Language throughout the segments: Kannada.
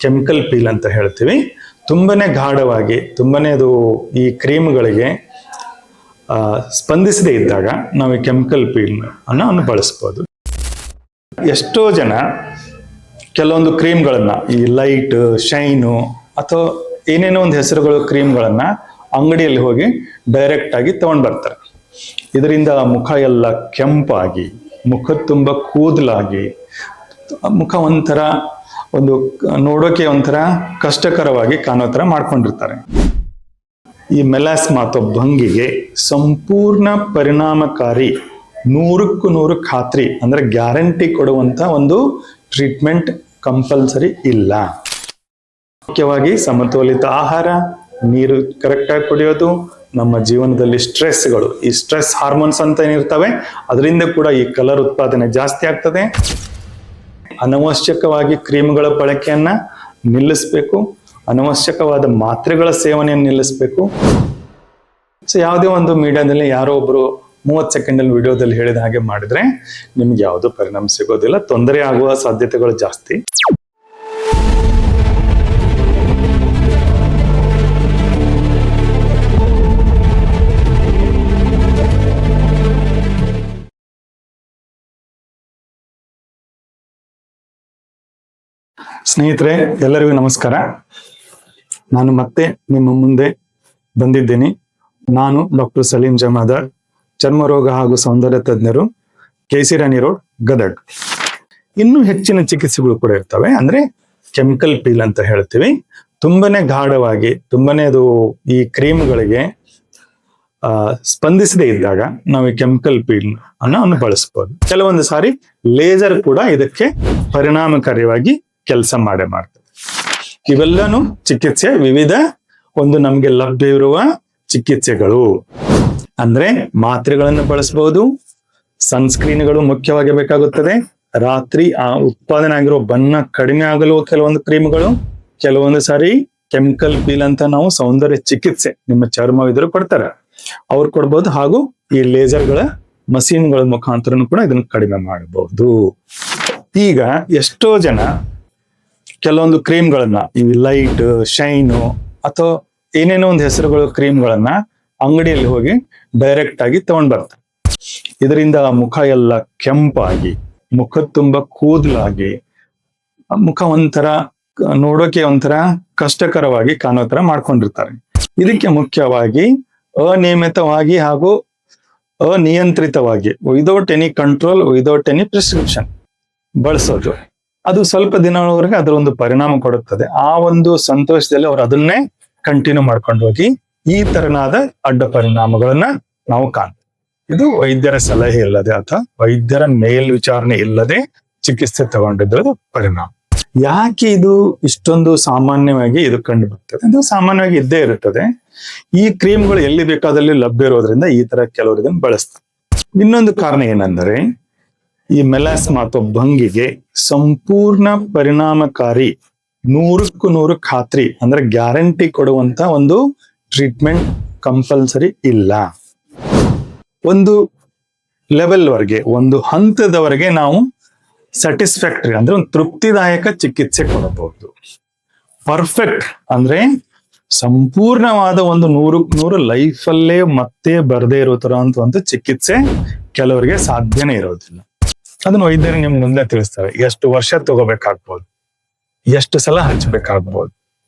ಕೆಮಿಕಲ್ ಪೀಲ್ ಅಂತ ಹೇಳ್ತೀವಿ. ತುಂಬಾನೇ ಗಾಢವಾಗಿ ತುಂಬಾನೇ ಅದು ಈ ಕ್ರೀಮ್ಗಳಿಗೆ ಸ್ಪಂದಿಸದೇ ಇದ್ದಾಗ ನಾವು ಈ ಕೆಮಿಕಲ್ ಪೀಲ್ ಅನ್ನು ಬಳಸ್ಬೋದು. ಎಷ್ಟೋ ಜನ ಕೆಲವೊಂದು ಕ್ರೀಮ್ಗಳನ್ನ ಈ ಲೈಟ್ ಶೈನು ಅಥವಾ ಏನೇನೋ ಒಂದು ಹೆಸರುಗಳು ಕ್ರೀಮ್ಗಳನ್ನ ಅಂಗಡಿಯಲ್ಲಿ ಹೋಗಿ ಡೈರೆಕ್ಟ್ ಆಗಿ ತಗೊಂಡ್ ಬರ್ತಾರೆ. ಇದರಿಂದ ಮುಖ ಎಲ್ಲ ಕೆಂಪಾಗಿ, ಮುಖ ತುಂಬ ಕೂದಲಾಗಿ, ಮುಖ ಒಂಥರ ಒಂದು ನೋಡೋಕೆ ಒಂಥರ ಕಷ್ಟಕರವಾಗಿ ಕಾಣೋ ತರ ಮಾಡ್ಕೊಂಡಿರ್ತಾರೆ. ಈ ಮೆಲಾಸ್ಮಾ ಅಥವಾ ಭಂಗಿಗೆ ಸಂಪೂರ್ಣ ಪರಿಣಾಮಕಾರಿ 100ಕ್ಕೂ 100 ಖಾತ್ರಿ ಅಂದ್ರೆ ಗ್ಯಾರಂಟಿ ಕೊಡುವಂತ ಒಂದು ಟ್ರೀಟ್ಮೆಂಟ್ ಕಂಪಲ್ಸರಿ ಇಲ್ಲ. ಮುಖ್ಯವಾಗಿ ಸಮತೋಲಿತ ಆಹಾರ, ನೀರು ಕರೆಕ್ಟ್ ಆಗಿ ಕುಡಿಯೋದು, ನಮ್ಮ ಜೀವನದಲ್ಲಿ ಸ್ಟ್ರೆಸ್ಗಳು, ಈ ಸ್ಟ್ರೆಸ್ ಹಾರ್ಮೋನ್ಸ್ ಅಂತ ಏನಿರ್ತವೆ ಅದರಿಂದ ಕೂಡ ಈ ಕಲರ್ ಉತ್ಪಾದನೆ ಜಾಸ್ತಿ ಆಗ್ತದೆ. ಅನವಶ್ಯಕವಾಗಿ ಕ್ರೀಮ್ಗಳ ಬಳಕೆಯನ್ನ ನಿಲ್ಲಿಸಬೇಕು, ಅನವಶ್ಯಕವಾದ ಮಾತ್ರೆಗಳ ಸೇವನೆಯನ್ನು ನಿಲ್ಲಿಸಬೇಕು. ಸೊ ಯಾವುದೇ ಒಂದು ಮೀಡಿಯಾದಲ್ಲಿ ಯಾರೋ ಒಬ್ರು 30 ಸೆಕೆಂಡಲ್ಲಿ ವಿಡಿಯೋದಲ್ಲಿ ಹೇಳಿದ ಹಾಗೆ ಮಾಡಿದ್ರೆ ನಿಮ್ಗೆ ಯಾವುದೋ ಪರಿಣಾಮ ಸಿಗೋದಿಲ್ಲ, ತೊಂದರೆ ಆಗುವ ಸಾಧ್ಯತೆಗಳು ಜಾಸ್ತಿ. ಸ್ನೇಹಿತರೆ, ಎಲ್ಲರಿಗೂ ನಮಸ್ಕಾರ. ನಾನು ಮತ್ತೆ ನಿಮ್ಮ ಮುಂದೆ ಬಂದಿದ್ದೀನಿ. ನಾನು ಡಾಕ್ಟರ್ ಸಲೀಂ ಜಮಾದಾರ್, ಚರ್ಮರೋಗ ಹಾಗೂ ಸೌಂದರ್ಯ ತಜ್ಞರು, KC ರಾಣಿ ರೋಡ್, ಗದಗ್. ಇನ್ನೂ ಹೆಚ್ಚಿನ ಚಿಕಿತ್ಸೆಗಳು ಕೂಡ ಇರ್ತವೆ. ಅಂದ್ರೆ ಕೆಮಿಕಲ್ ಪೀಲ್ ಅಂತ ಹೇಳ್ತೀವಿ. ತುಂಬಾನೇ ಗಾಢವಾಗಿ ತುಂಬಾನೇ ಅದು ಈ ಕ್ರೀಮ್ಗಳಿಗೆ ಸ್ಪಂದಿಸದೇ ಇದ್ದಾಗ ನಾವು ಈ ಕೆಮಿಕಲ್ ಪೀಲ್ ಅನ್ನು ಬಳಸ್ಬೋದು. ಕೆಲವೊಂದು ಸಾರಿ ಲೇಸರ್ ಕೂಡ ಇದಕ್ಕೆ ಪರಿಣಾಮಕಾರಿಯಾಗಿ ಕೆಲಸ ಮಾಡ್ತದೆ. ಇವೆಲ್ಲನೂ ಚಿಕಿತ್ಸೆ ವಿವಿಧ ಒಂದು ನಮ್ಗೆ ಲಭ್ಯ ಇರುವ ಚಿಕಿತ್ಸೆಗಳು. ಅಂದ್ರೆ ಮಾತ್ರೆಗಳನ್ನು ಬಳಸಬಹುದು, ಸನ್ಸ್ಕ್ರೀನ್ಗಳು ಮುಖ್ಯವಾಗಿ ಬೇಕಾಗುತ್ತದೆ. ರಾತ್ರಿ ಆ ಉತ್ಪಾದನೆ ಆಗಿರೋ ಬಣ್ಣ ಕಡಿಮೆ ಆಗಲು ಕೆಲವೊಂದು ಕ್ರೀಮ್ಗಳು, ಕೆಲವೊಂದು ಸಾರಿ ಕೆಮಿಕಲ್ ಪೀಲ್ ಅಂತ ನಾವು ಸೌಂದರ್ಯ ಚಿಕಿತ್ಸೆ ನಿಮ್ಮ ಚರ್ಮವಿದ್ರು ಕೊಡ್ತಾರೆ, ಅವ್ರು ಕೊಡ್ಬೋದು. ಹಾಗೂ ಈ ಲೇಸರ್ಗಳ ಮಷೀನ್ಗಳ ಮುಖಾಂತರನು ಕೂಡ ಇದನ್ನು ಕಡಿಮೆ ಮಾಡಬಹುದು. ಈಗ ಎಷ್ಟೋ ಜನ ಕೆಲವೊಂದು ಕ್ರೀಮ್ಗಳನ್ನ ಈ ಲೈಟ್ ಶೈನು ಅಥವಾ ಏನೇನೋ ಒಂದು ಹೆಸರುಗಳು ಕ್ರೀಮ್ಗಳನ್ನ ಅಂಗಡಿಯಲ್ಲಿ ಹೋಗಿ ಡೈರೆಕ್ಟ್ ಆಗಿ ತಗೊಂಡ್ ಬರ್ತಾರೆ. ಇದರಿಂದ ಮುಖ ಎಲ್ಲ ಕೆಂಪಾಗಿ, ಮುಖ ತುಂಬ ಕೂದಲಾಗಿ, ಮುಖ ಒಂಥರ ನೋಡೋಕೆ ಒಂಥರ ಕಷ್ಟಕರವಾಗಿ ಕಾಣೋ ತರ ಮಾಡ್ಕೊಂಡಿರ್ತಾರೆ. ಇದಕ್ಕೆ ಮುಖ್ಯವಾಗಿ ಅನಿಯಮಿತವಾಗಿ ಹಾಗೂ ಅನಿಯಂತ್ರಿತವಾಗಿ without any control, without any prescription ಬಳಸೋದು, ಅದು ಸ್ವಲ್ಪ ದಿನಗಳವರೆಗೆ ಅದರ ಒಂದು ಪರಿಣಾಮ ಕೊಡುತ್ತದೆ. ಆ ಒಂದು ಸಂತೋಷದಲ್ಲಿ ಅವರು ಅದನ್ನೇ ಕಂಟಿನ್ಯೂ ಮಾಡ್ಕೊಂಡು ಹೋಗಿ ಈ ತರನಾದ ಅಡ್ಡ ಪರಿಣಾಮಗಳನ್ನ ನಾವು ಕಾಣ್ತೀವಿ. ಇದು ವೈದ್ಯರ ಸಲಹೆ ಇಲ್ಲದೆ ಅಥವಾ ವೈದ್ಯರ ಮೇಲ್ವಿಚಾರಣೆ ಇಲ್ಲದೆ ಚಿಕಿತ್ಸೆ ತಗೊಂಡಿದ್ರದ ಪರಿಣಾಮ. ಯಾಕೆ ಇದು ಇಷ್ಟೊಂದು ಸಾಮಾನ್ಯವಾಗಿ ಇದು ಕಂಡು ಬರ್ತದೆ? ಇದು ಸಾಮಾನ್ಯವಾಗಿ ಇದ್ದೇ ಇರುತ್ತದೆ. ಈ ಕ್ರೀಮ್ಗಳು ಎಲ್ಲಿ ಬೇಕಾದಲ್ಲಿ ಲಭ್ಯ ಇರೋದ್ರಿಂದ ಈ ತರ ಕೆಲವರು ಇದನ್ನು ಬಳಸ್ತಾರೆ. ಇನ್ನೊಂದು ಕಾರಣ ಏನಂದರೆ ಈ ಮೆಲಾಸ್ಮಾ ಅಥವಾ ಭಂಗಿಗೆ ಸಂಪೂರ್ಣ ಪರಿಣಾಮಕಾರಿ 100ಕ್ಕೂ 100 ಖಾತ್ರಿ ಅಂದ್ರೆ ಗ್ಯಾರಂಟಿ ಕೊಡುವಂತ ಒಂದು ಟ್ರೀಟ್ಮೆಂಟ್ ಕಂಪಲ್ಸರಿ ಇಲ್ಲ. ಒಂದು ಲೆವೆಲ್ ವರೆಗೆ, ಒಂದು ಹಂತದವರೆಗೆ ನಾವು ಸ್ಯಾಟಿಸ್ಫ್ಯಾಕ್ಟರಿ ಅಂದ್ರೆ ಒಂದು ತೃಪ್ತಿದಾಯಕ ಚಿಕಿತ್ಸೆ ಕೊಡಬಹುದು. ಪರ್ಫೆಕ್ಟ್ ಅಂದ್ರೆ ಸಂಪೂರ್ಣವಾದ ಒಂದು 100ಕ್ಕೆ 100 ಲೈಫಲ್ಲೇ ಮತ್ತೆ ಬರದೇ ಇರೋ ತರ ಅಂತ ಒಂದು ಚಿಕಿತ್ಸೆ ಕೆಲವರಿಗೆ ಸಾಧ್ಯನೇ ಇರೋದಿಲ್ಲ. ಅದನ್ನು ವೈದ್ಯರು ನಿಮ್ ಮುಂದೆ ತಿಳಿಸ್ತಾರೆ. ಎಷ್ಟು ವರ್ಷ ತಗೋಬೇಕಾಗ್ಬೋದು, ಎಷ್ಟು ಸಲ ಹಚ್ಚಬೇಕಾಗ್ಬೋದು,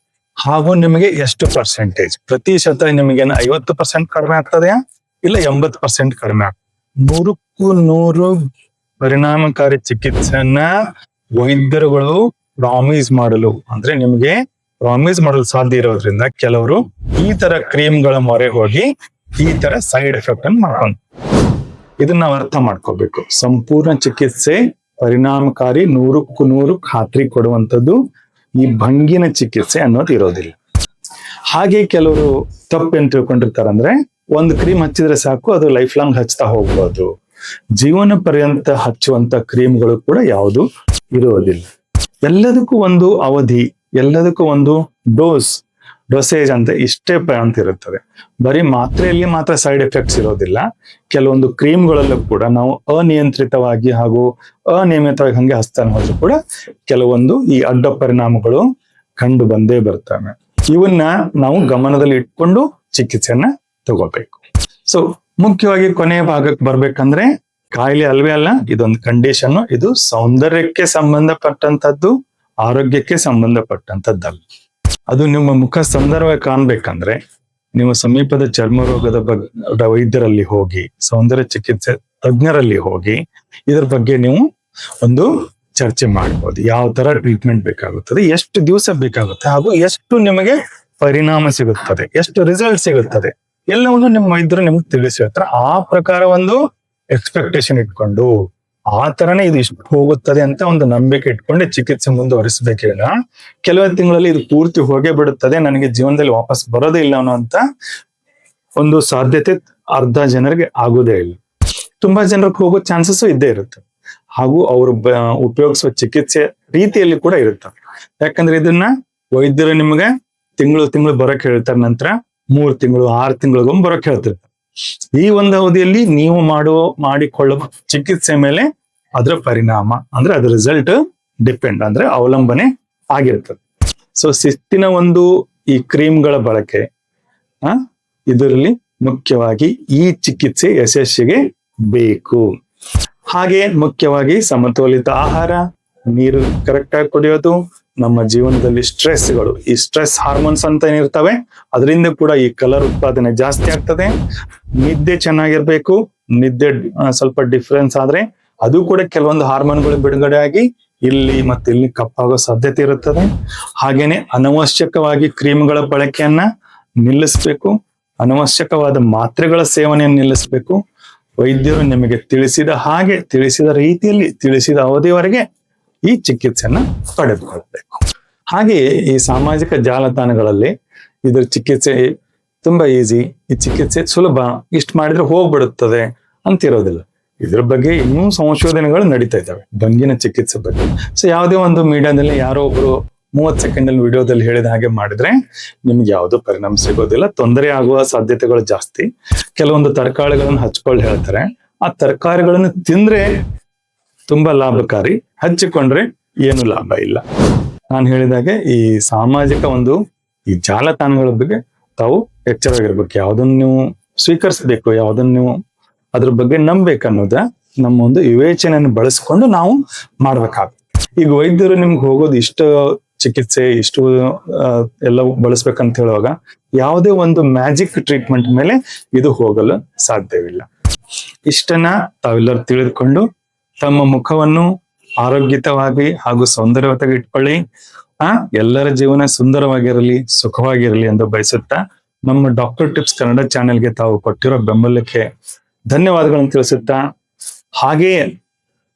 ಹಾಗೂ ನಿಮಗೆ ಎಷ್ಟು ಪರ್ಸೆಂಟೇಜ್, ಪ್ರತಿಶತ ನಿಮಗೆ 50% ಕಡಿಮೆ ಆಗ್ತದೆಯಾ ಇಲ್ಲ 80% ಕಡಿಮೆ ಆಗ್ತದೆ. 100ಕ್ಕೂ 100 ಪರಿಣಾಮಕಾರಿ ಚಿಕಿತ್ಸೆಯನ್ನ ವೈದ್ಯರುಗಳು ಪ್ರಾಮಿಸ್ ಮಾಡಲು ಅಂದ್ರೆ ನಿಮಗೆ ಪ್ರಾಮಿಸ್ ಮಾಡಲು ಸಾಧ್ಯ ಇರೋದ್ರಿಂದ ಕೆಲವರು ಈ ತರ ಕ್ರೀಮ್ಗಳ ಮೊರೆ ಹೋಗಿ ಈ ತರ ಸೈಡ್ ಎಫೆಕ್ಟ್ ಅನ್ನು ಮಾಡ್ಕೊಂಡು, ಇದನ್ನ ನಾವು ಅರ್ಥ ಮಾಡ್ಕೋಬೇಕು. ಸಂಪೂರ್ಣ ಚಿಕಿತ್ಸೆ ಪರಿಣಾಮಕಾರಿ 100ಕ್ಕೂ 100 ಖಾತ್ರಿ ಕೊಡುವಂಥದ್ದು ಈ ಭಂಗಿನ ಚಿಕಿತ್ಸೆ ಅನ್ನೋದು ಇರೋದಿಲ್ಲ. ಹಾಗೆ ಕೆಲವರು ತಪ್ಪೇನ್ ತಿಳ್ಕೊಂಡಿರ್ತಾರಂದ್ರೆ ಒಂದು ಕ್ರೀಮ್ ಹಚ್ಚಿದ್ರೆ ಸಾಕು, ಅದು ಲೈಫ್ ಲಾಂಗ್ ಹಚ್ತಾ ಹೋಗ್ಬೋದು. ಜೀವನ ಪರ್ಯಂತ ಹಚ್ಚುವಂತ ಕ್ರೀಮ್ಗಳು ಕೂಡ ಯಾವುದು ಇರೋದಿಲ್ಲ. ಎಲ್ಲದಕ್ಕೂ ಒಂದು ಅವಧಿ, ಎಲ್ಲದಕ್ಕೂ ಒಂದು ಡೋಸೇಜ್ ಅಂತ ಇಷ್ಟೇ ಅಂತ ಇರುತ್ತದೆ. ಬರೀ ಮಾತ್ರೆಯಲ್ಲಿ ಮಾತ್ರ ಸೈಡ್ ಎಫೆಕ್ಟ್ಸ್ ಇರೋದಿಲ್ಲ. ಕೆಲವೊಂದು ಕ್ರೀಮ್ಗಳಲ್ಲೂ ಕೂಡ ನಾವು ಅನಿಯಂತ್ರಿತವಾಗಿ ಹಾಗೂ ಅನಿಯಮಿತವಾಗಿ ಹಂಗೆ ಹಚ್ತಾನೆ ಹೋದ್ರು ಕೂಡ ಕೆಲವೊಂದು ಈ ಅಡ್ಡ ಪರಿಣಾಮಗಳು ಕಂಡು ಬಂದೇ ಬರ್ತವೆ. ಇವನ್ನ ನಾವು ಗಮನದಲ್ಲಿ ಇಟ್ಕೊಂಡು ಚಿಕಿತ್ಸೆಯನ್ನ ತಗೋಬೇಕು. ಸೊ ಮುಖ್ಯವಾಗಿ ಕೊನೆಯ ಭಾಗಕ್ಕೆ ಬರ್ಬೇಕಂದ್ರೆ ಕಾಯಿಲೆ ಅಲ್ವೇ ಅಲ್ಲ, ಇದೊಂದು ಕಂಡೀಷನ್. ಇದು ಸೌಂದರ್ಯಕ್ಕೆ ಸಂಬಂಧಪಟ್ಟಂತದ್ದು, ಆರೋಗ್ಯಕ್ಕೆ ಸಂಬಂಧಪಟ್ಟಂತದ್ದಲ್ಲ. ಅದು ನಿಮ್ಮ ಮುಖ ಸುಂದರವಾಗಿ ಕಾಣ್ಬೇಕಂದ್ರೆ ನೀವು ಸಮೀಪದ ಚರ್ಮ ರೋಗದ ವೈದ್ಯರಲ್ಲಿ ಹೋಗಿ, ಸೌಂದರ್ಯ ಚಿಕಿತ್ಸೆ ತಜ್ಞರಲ್ಲಿ ಹೋಗಿ ಇದ್ರ ಬಗ್ಗೆ ನೀವು ಒಂದು ಚರ್ಚೆ ಮಾಡ್ಬೋದು. ಯಾವ ತರ ಟ್ರೀಟ್ಮೆಂಟ್ ಬೇಕಾಗುತ್ತದೆ, ಎಷ್ಟು ದಿವಸ ಬೇಕಾಗುತ್ತೆ, ಹಾಗೂ ಎಷ್ಟು ನಿಮಗೆ ಪರಿಣಾಮ ಸಿಗುತ್ತದೆ, ಎಷ್ಟು ರಿಸಲ್ಟ್ ಸಿಗುತ್ತದೆ, ಎಲ್ಲವನ್ನು ನಿಮ್ಮ ವೈದ್ಯರು ನಿಮ್ಗೆ ತಿಳಿಸಿರ್ತಾರೆ. ಆ ಪ್ರಕಾರ ಒಂದು ಎಕ್ಸ್ಪೆಕ್ಟೇಷನ್ ಇಟ್ಕೊಂಡು ಆ ತರನೇ ಇದು ಇಷ್ಟು ಹೋಗುತ್ತದೆ ಅಂತ ಒಂದು ನಂಬಿಕೆ ಇಟ್ಕೊಂಡು ಚಿಕಿತ್ಸೆ ಮುಂದುವರಿಸಬೇಕೇನ. ಕೆಲವೇ ತಿಂಗಳಲ್ಲಿ ಇದು ಪೂರ್ತಿ ಹೋಗೇ ಬಿಡುತ್ತದೆ, ನನಗೆ ಜೀವನದಲ್ಲಿ ವಾಪಸ್ ಬರೋದೇ ಇಲ್ಲ ಅನ್ನೋಂತ ಒಂದು ಸಾಧ್ಯತೆ ಅರ್ಧ ಜನರಿಗೆ ಆಗುದೇ ಇಲ್ಲ. ತುಂಬಾ ಜನರಿಗೆ ಹೋಗೋ ಚಾನ್ಸಸ್ ಇದ್ದೇ ಇರುತ್ತೆ. ಹಾಗೂ ಅವರು ಉಪಯೋಗಿಸುವ ಚಿಕಿತ್ಸೆ ರೀತಿಯಲ್ಲಿ ಕೂಡ ಇರುತ್ತೆ. ಯಾಕಂದ್ರೆ ಇದನ್ನ ವೈದ್ಯರು ನಿಮ್ಗೆ ತಿಂಗಳು ಬರೋಕ್ ಹೇಳ್ತಾರೆ, ನಂತರ 3 ತಿಂಗಳು 6 ತಿಂಗಳಿಗೊಮ್ಮೆ ಬರೋಕ್ ಹೇಳ್ತಿರ್ತಾರೆ. ಈ ಒಂದು ಅವಧಿಯಲ್ಲಿ ನೀವು ಮಾಡಿಕೊಳ್ಳುವ ಚಿಕಿತ್ಸೆ ಮೇಲೆ ಅದರ ಪರಿಣಾಮ ಅಂದ್ರೆ ಅದರ ರಿಸಲ್ಟ್ ಡಿಪೆಂಡ್ ಅಂದ್ರೆ ಅವಲಂಬನೆ ಆಗಿರ್ತದೆ. ಸೊ ಶಿಸ್ತಿನ ಒಂದು ಈ ಕ್ರೀಮ್ಗಳ ಬಳಕೆ ಇದರಲ್ಲಿ ಮುಖ್ಯವಾಗಿ ಈ ಚಿಕಿತ್ಸೆ ಯಶಸ್ಸಿಗೆ ಬೇಕು. ಹಾಗೆ ಮುಖ್ಯವಾಗಿ ಸಮತೋಲಿತ ಆಹಾರ, ನೀರು ಕರೆಕ್ಟ್ ಆಗಿ ಕುಡಿಯೋದು, ನಮ್ಮ ಜೀವನದಲ್ಲಿ ಸ್ಟ್ರೆಸ್ಗಳು, ಈ ಸ್ಟ್ರೆಸ್ ಹಾರ್ಮೋನ್ಸ್ ಅಂತ ಏನಿರ್ತವೆ ಅದರಿಂದ ಕೂಡ ಈ ಕಲರ್ ಉತ್ಪಾದನೆ ಜಾಸ್ತಿ ಆಗ್ತದೆ. ನಿದ್ದೆ ಚೆನ್ನಾಗಿರ್ಬೇಕು. ನಿದ್ದೆ ಸ್ವಲ್ಪ ಡಿಫ್ರೆನ್ಸ್ ಆದ್ರೆ ಅದು ಕೂಡ ಕೆಲವೊಂದು ಹಾರ್ಮೋನ್ಗಳು ಬಿಡುಗಡೆ ಆಗಿ ಇಲ್ಲಿ ಮತ್ತೆ ಇಲ್ಲಿ ಕಪ್ಪಾಗೋ ಸಾಧ್ಯತೆ ಇರುತ್ತದೆ. ಹಾಗೇನೆ ಅನವಶ್ಯಕವಾಗಿ ಕ್ರೀಮ್ಗಳ ಬಳಕೆಯನ್ನ ನಿಲ್ಲಿಸ್ಬೇಕು. ಅನವಶ್ಯಕವಾದ ಮಾತ್ರೆಗಳ ಸೇವನೆಯನ್ನು ನಿಲ್ಲಿಸ್ಬೇಕು. ವೈದ್ಯರು ನಿಮಗೆ ತಿಳಿಸಿದ ಹಾಗೆ, ತಿಳಿಸಿದ ರೀತಿಯಲ್ಲಿ, ತಿಳಿಸಿದ ಅವಧಿಯವರೆಗೆ ಈ ಚಿಕಿತ್ಸೆಯನ್ನ ಪಡೆದುಕೊಳ್ಬೇಕು. ಹಾಗೆಯೇ ಈ ಸಾಮಾಜಿಕ ಜಾಲತಾಣಗಳಲ್ಲಿ ಇದ್ರ ಚಿಕಿತ್ಸೆ ತುಂಬಾ ಈಸಿ, ಈ ಚಿಕಿತ್ಸೆ ಸುಲಭ, ಇಷ್ಟು ಮಾಡಿದ್ರೆ ಹೋಗ್ಬಿಡುತ್ತದೆ ಅಂತಿರೋದಿಲ್ಲ. ಇದ್ರ ಬಗ್ಗೆ ಇನ್ನೂ ಸಂಶೋಧನೆಗಳು ನಡೀತಾ ಇದ್ದಾವೆ ದಂಗಿನ ಚಿಕಿತ್ಸೆ ಬಗ್ಗೆ. ಸೊ ಯಾವುದೇ ಒಂದು ಮೀಡಿಯಾದಲ್ಲಿ ಯಾರೋ ಒಬ್ರು 30 ಸೆಕೆಂಡ್ ವಿಡಿಯೋದಲ್ಲಿ ಹೇಳಿದ ಹಾಗೆ ಮಾಡಿದ್ರೆ ನಿಮ್ಗೆ ಯಾವ್ದು ಪರಿಣಾಮ ಸಿಗೋದಿಲ್ಲ, ತೊಂದರೆ ಆಗುವ ಸಾಧ್ಯತೆಗಳು ಜಾಸ್ತಿ. ಕೆಲವೊಂದು ತರಕಾರಿಗಳನ್ನು ಹಚ್ಕೊಳ್ಳಿ ಹೇಳ್ತಾರೆ, ಆ ತರಕಾರಿಗಳನ್ನು ತಿಂದ್ರೆ ತುಂಬಾ ಲಾಭಕಾರಿ, ಹಚ್ಚಿಕೊಂಡ್ರೆ ಏನು ಲಾಭ ಇಲ್ಲ. ನಾನು ಹೇಳಿದಾಗೆ ಈ ಸಾಮಾಜಿಕ ಒಂದು ಈ ಜಾಲತಾಣಗಳ ಬಗ್ಗೆ ತಾವು ಎಚ್ಚರವಾಗಿರ್ಬೇಕು. ಯಾವುದನ್ನು ನೀವು ಸ್ವೀಕರಿಸಬೇಕು, ಯಾವುದನ್ನು ನೀವು ಅದ್ರ ಬಗ್ಗೆ ನಂಬೇಕನ್ನೋದ ನಮ್ಮ ಒಂದು ವಿವೇಚನೆಯನ್ನು ಬಳಸ್ಕೊಂಡು ನಾವು ಮಾಡ್ಬೇಕಾಗುತ್ತೆ. ಈಗ ವೈದ್ಯರು ನಿಮ್ಗೆ ಹೋಗೋದು ಇಷ್ಟು ಚಿಕಿತ್ಸೆ ಇಷ್ಟು ಎಲ್ಲ ಬಳಸ್ಬೇಕಂತ ಹೇಳುವಾಗ ಯಾವುದೇ ಒಂದು ಮ್ಯಾಜಿಕ್ ಟ್ರೀಟ್ಮೆಂಟ್ ಮೇಲೆ ಇದು ಹೋಗಲು ಸಾಧ್ಯವಿಲ್ಲ. ಇಷ್ಟನ್ನ ತಾವೆಲ್ಲರೂ ತಿಳಿದುಕೊಂಡು ತಮ್ಮ ಮುಖವನ್ನು ಆರೋಗ್ಯಯುತವಾಗಿ ಹಾಗೂ ಸೌಂದರ್ಯವಾಗಿ ಇಟ್ಕೊಳ್ಳಿ. ಎಲ್ಲರ ಜೀವನ ಸುಂದರವಾಗಿರಲಿ, ಸುಖವಾಗಿರಲಿ ಎಂದು ಬಯಸುತ್ತಾ ನಮ್ಮ ಡಾಕ್ಟರ್ ಟಿಪ್ಸ್ ಕನ್ನಡ ಚಾನೆಲ್ಗೆ ತಾವು ಕೊಟ್ಟಿರೋ ಬೆಂಬಲಕ್ಕೆ ಧನ್ಯವಾದಗಳನ್ನು ತಿಳಿಸುತ್ತಾ, ಹಾಗೆಯೇ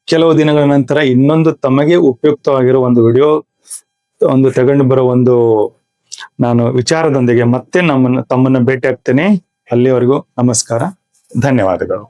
ಕೆಲವು ದಿನಗಳ ನಂತರ ಇನ್ನೊಂದು ತಮಗೆ ಉಪಯುಕ್ತವಾಗಿರೋ ಒಂದು ವಿಡಿಯೋ ಒಂದು ತಗೊಂಡು ಬರೋ ಒಂದು ನಾನು ವಿಚಾರದೊಂದಿಗೆ ಮತ್ತೆ ತಮ್ಮನ್ನ ಭೇಟಿ ಆಗ್ತೇನೆ. ಅಲ್ಲಿವರೆಗೂ ನಮಸ್ಕಾರ, ಧನ್ಯವಾದಗಳು.